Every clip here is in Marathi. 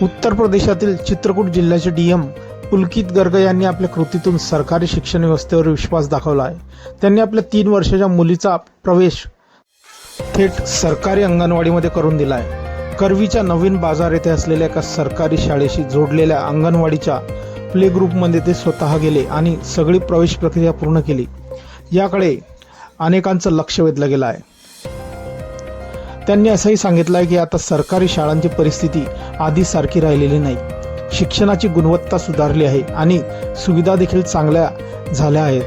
उत्तर प्रदेशातील चित्रकूट जिल्ह्याचे डीएम पुलकित गर्ग यांनी आपल्या कृतीतून सरकारी शिक्षण व्यवस्थेवर विश्वास दाखवला आहे. त्यांनी आपल्या 3 वर्षाच्या मुलीचा प्रवेश थेट सरकारी अंगणवाडीमध्ये करून दिला आहे. करवीच्या नवीन बाजार येथे असलेल्या एका सरकारी शाळेशी जोडलेल्या अंगणवाडीच्या प्ले ग्रुपमध्ये ते स्वतः गेले आणि सगळी प्रवेश प्रक्रिया पूर्ण केली. याकडे अनेकांचं लक्ष वेधलं गेलं आहे. त्यांनी असंही सांगितलं आहे की आता सरकारी शाळांची परिस्थिती आधीसारखी राहिलेली नाही. शिक्षणाची गुणवत्ता सुधारली आहे आणि सुविधा देखील चांगल्या झाल्या आहेत.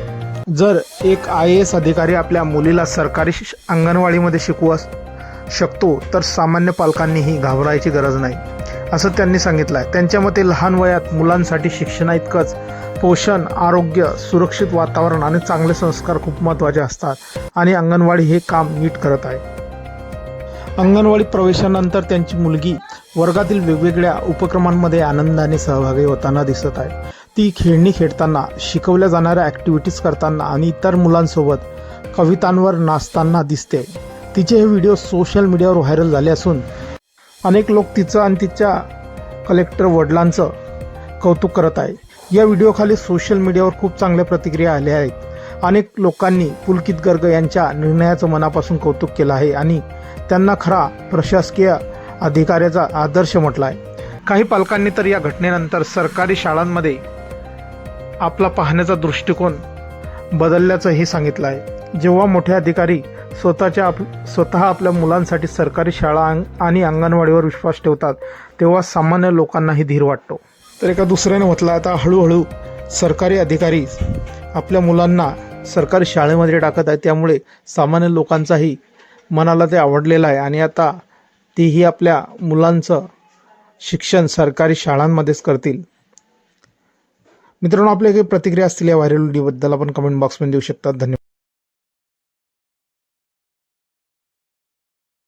जर एक IAS अधिकारी आपल्या मुलीला सरकारी अंगणवाडीमध्ये शिकवू शकतो तर सामान्य पालकांनीही घाबरायची गरज नाही, असं त्यांनी सांगितलं आहे. त्यांच्या मते लहान वयात मुलांसाठी शिक्षणाइतकंच पोषण, आरोग्य, सुरक्षित वातावरण आणि चांगले संस्कार खूप महत्त्वाचे असतात आणि अंगणवाडी हे काम नीट करत आहे. अंगणवाडी प्रवेशानंतर त्यांची मुलगी वर्गातील वेगवेगळ्या उपक्रमांमध्ये आनंदाने सहभागी होताना दिसत आहे. ती खेळणी खेळताना, शिकवल्या जाणाऱ्या ॲक्टिव्हिटीज करताना आणि इतर मुलांसोबत कवितांवर नाचताना दिसते. तिचे हे व्हिडिओ सोशल मीडियावर व्हायरल झाले असून अनेक लोक तिचं आणि तिच्या कलेक्टर वडिलांचं कौतुक करत आहे. या व्हिडिओखाली सोशल मीडियावर खूप चांगल्या प्रतिक्रिया आल्या आहेत. अनेक लोकांनी पुलकित गर्ग यांच्या निर्णयाचं मनापासून कौतुक केलं आहे आणि त्यांना खरा प्रशासकीय अधिकाऱ्याचा आदर्श म्हटला आहे. काही पालकांनी तर या घटनेनंतर सरकारी शाळांमध्ये आपला पाहण्याचा दृष्टिकोन बदलल्याचंही सांगितलं आहे. जेव्हा मोठे अधिकारी स्वतः आपल्या मुलांसाठी सरकारी शाळा आणि अंगणवाडीवर विश्वास ठेवतात तेव्हा सामान्य लोकांनाही धीर वाटतो. तर एका दुसऱ्याने म्हटलं, आता हळूहळू सरकारी अधिकारी आपल्या मुलांना सरकारी शाळेमध्ये टाकत आहेत, त्यामुळे सामान्य लोकांचाही मनाला ते आवडलेलं आहे आणि आता तेही आपल्या मुलांचं शिक्षण सरकारी शाळांमध्येच करतील. मित्रांनो, आपल्या काही प्रतिक्रिया असतील या व्हायरल व्हिडिओबद्दल आपण कमेंट बॉक्समध्ये देऊ शकता. धन्यवाद.